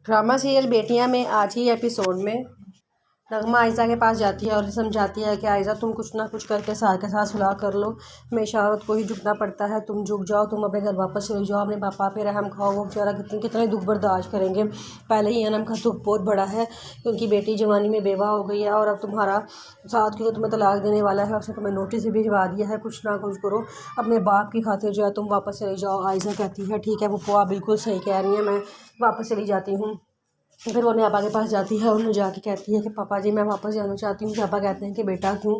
Drama serial बेटियां में आज ही एपिसोड में नगमा आयज़ा के पास जाती है और समझाती है कि आयज़ा तुम कुछ ना कुछ करके सार के साथ सुलह कर लो। हमेशा औरत को ही झुकना पड़ता है, तुम झुक जाओ, तुम अपने घर वापस चले जाओ, अपने पापा पे रहम खाओ। वो बेचारा कितने दुख बर्दाश्त करेंगे। पहले ही अनम का दुख बहुत बड़ा है क्योंकि बेटी जवानी में बेवा हो गई है और अब तुम्हारा साथ क्योंकि तुम्हें तलाक देने वाला है, उसने तुम्हें नोटिस भी भिजवा दिया है। कुछ ना कुछ करो, अपने बाप की खातिर जो है तुम वापस चले जाओ। आयज़ा कहती है ठीक है पप्पू आप बिल्कुल सही कह रही हैं, मैं वापस चली जाती हूँ। फिर वो अपने पापा के पास जाती है और उन्हें जाके कहती है कि पापा जी मैं वापस जाना चाहती हूँ। पापा कहते हैं कि बेटा क्यों,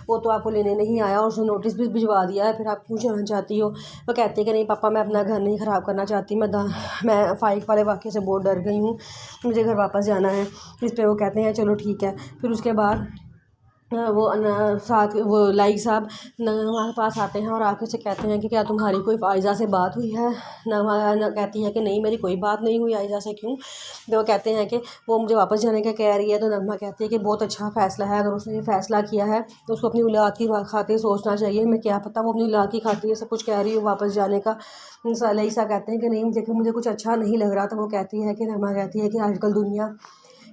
वो तो आपको लेने नहीं आया और उसने नोटिस भी भिजवा दिया है, फिर आप क्यों जाना चाहती हो। वो कहती है कि नहीं पापा मैं अपना घर नहीं ख़राब करना चाहती, मैं फाइक वाले वाक़े से बहुत डर गई हूँ, मुझे घर वापस जाना है। इस पर वो कहते हैं चलो ठीक है। फिर उसके बाद वो लाइक साहब नगमा के पास आते हैं और आके से कहते हैं कि क्या तुम्हारी कोई आयज़ा से बात हुई है। नगमा कहती है कि नहीं मेरी कोई बात नहीं हुई आयज़ा से। क्यों? तो वो कहते हैं कि वो मुझे वापस जाने का कह रही है। तो नगमा कहती है कि बहुत अच्छा फ़ैसला है, अगर उसने ये फ़ैसला किया है तो उसको अपनी औलाद की खातिर सोचना चाहिए। मैं क्या पता वो अपनी औलाद की खातिर ये सब कुछ कह रही हो वापस जाने का। लाइक साहब कहते हैं कि नहीं मुझे कुछ अच्छा नहीं लग रहा। तो वो कहती है कि नगमा कहती है कि आजकल दुनिया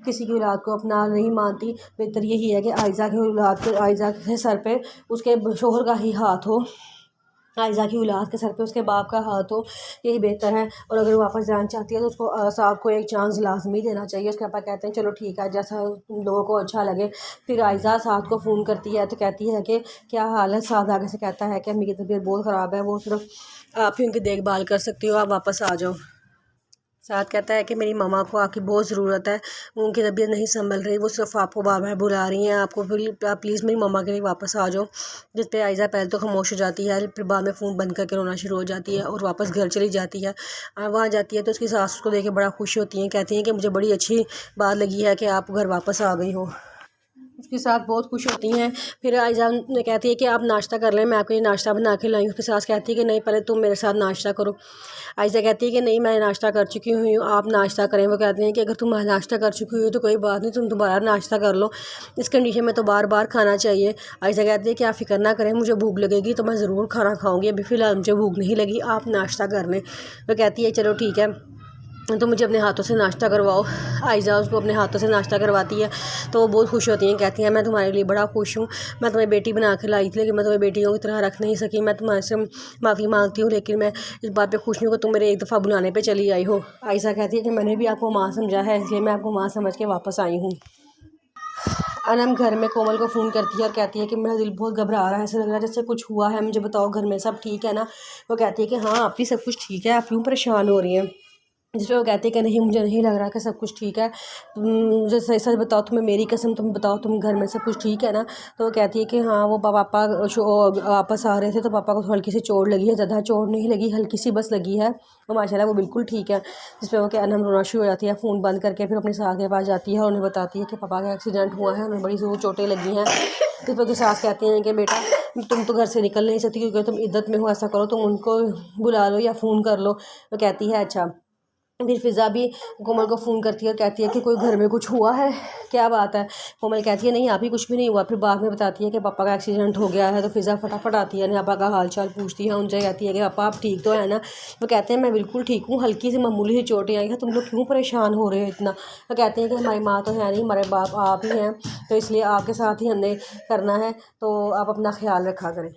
किसी की औलाद को अपना नहीं मानती, बेहतर यही है कि आयज़ा के सर पे उसके शोहर का ही हाथ हो, आयज़ा की औलाद के सर पे उसके बाप का हाथ हो, यही बेहतर है। और अगर वो वापस जाना चाहती है तो उसको साहब को एक चांस लाजमी देना चाहिए। उसके पापा कहते हैं चलो ठीक है जैसा तुम लोगों को अच्छा लगे। फिर आयज़ा साद को फ़ोन करती है तो कहती है कि क्या हाल है। साद आगे से कहता है कि मेरी तबीयत बहुत ख़राब है, वो सिर्फ आप ही उनकी देखभाल कर सकती हो, आप वापस आ जाओ। साथ कहता है कि मेरी ममा को आपकी बहुत ज़रूरत है, उनकी तबीयत नहीं संभल रही, वो सिर्फ आपको बार बार बुला रही हैं, आपको आप प्लीज़ मेरी ममा के लिए वापस आ जाओ। जिस पे आयज़ा पहले तो खामोश हो जाती है, फिर बाद में फ़ोन बंद करके रोना शुरू हो जाती है और वापस घर चली जाती है। वहाँ जाती है तो उसकी सास को देख के बड़ा खुश होती हैं, कहती हैं कि मुझे बड़ी अच्छी बात लगी है कि आप घर वापस आ गई हो। उसके साथ बहुत खुश होती हैं। फिर आयज़ा ने कहती है कि आप नाश्ता कर लें, मैं आपको ये नाश्ता बना के लाई हूँ। उसकी सास कहती है कि नहीं पहले तुम मेरे साथ नाश्ता करो। आयज़ा कहती है कि नहीं मैं नाश्ता कर चुकी हूँ, आप नाश्ता करें। वो कहते हैं कि अगर तुम नाश्ता कर चुकी हो तो कोई बात नहीं, तुम दोबारा नाश्ता कर लो, इस कंडीशन में तो बार बार खाना चाहिए। आयज़ा कहती है कि आप फ़िक्र ना करें, मुझे भूख लगेगी तो मैं ज़रूर खाना खाऊँगी, अभी फ़िलहाल मुझे भूख नहीं लगी, आप नाश्ता कर लें। वो कहती है चलो ठीक है तो मुझे अपने हाथों से नाश्ता करवाओ। आयज़ा उसको अपने हाथों से नाश्ता करवाती है तो वो बहुत खुश होती हैं, कहती हैं मैं तुम्हारे लिए बड़ा खुश हूँ, मैं तुम्हें बेटी बना के लाई थी लेकिन मैं तुम्हें बेटियों की तरह रख नहीं सकी, मैं तुम्हारे से माफ़ी मांगती हूँ, लेकिन मैं इस बात पे खुश हूँ कि तुम मेरे एक दफ़ा बुलाने पे चली आई हो। आयज़ा कहती है कि मैंने भी आपको माँ समझा है इसलिए मैं आपको माँ समझ के वापस आई हूँ। अनम घर में कोमल को फ़ोन करती है और कहती है कि मेरा दिल बहुत घबरा रहा है, ऐसा लग रहा है जैसे कुछ हुआ है, मुझे बताओ घर में सब ठीक है ना। वो कहती है कि हाँ आप भी सब कुछ ठीक है, आप क्यों परेशान हो रही हैं। जिस पर वो कहती है कि नहीं मुझे नहीं लग रहा कि सब कुछ ठीक है, मुझे सही सच बताओ, तुम्हें मेरी कसम तुम बताओ तुम घर में सब कुछ ठीक है ना। तो वो कहती है कि हाँ वो पापा वापस आ रहे थे तो पापा को हल्की सी चोट लगी है, ज़्यादा चोट नहीं लगी, हल्की सी बस लगी है, तो माशाल्लाह वो बिल्कुल ठीक है। जिस पर वो क्या अनम रोना शुरू हो जाती है, फ़ोन बंद करके फिर अपनी सास के पास जाती है और उन्हें बताती है कि पापा का एक्सीडेंट हुआ है, उन्हें बड़ी ज़ोर चोटें लगी हैं। जिस पर सास कहती हैं कि बेटा तुम तो घर से निकल नहीं सकती क्योंकि तुम इद्दत में हो, ऐसा करो तुम उनको बुला लो या फ़ोन कर लो। वो कहती है अच्छा। फिर फ़िज़ा भी कोमल को फ़ोन करती है और कहती है कि कोई घर में कुछ हुआ है, क्या बात है। कोमल कहती है नहीं अभी कुछ भी नहीं हुआ। फिर बाद में बताती है कि पापा का एक्सीडेंट हो गया है। तो फ़िज़ा फटाफट आती है, पापा का हाल चाल पूछती है, उनसे कहती है कि पापा आप ठीक तो है ना। वो कहते हैं मैं बिल्कुल ठीक हूँ, हल्की सी मामूली सी चोटें आई हैं, तुम लोग क्यों परेशान हो रहे हो इतना। वो कहते हैं कि हमारी माँ तो है नहीं, हमारे बाप आप ही हैं, तो इसलिए आपके साथ ही हमने करना है, तो आप अपना ख्याल रखा करें।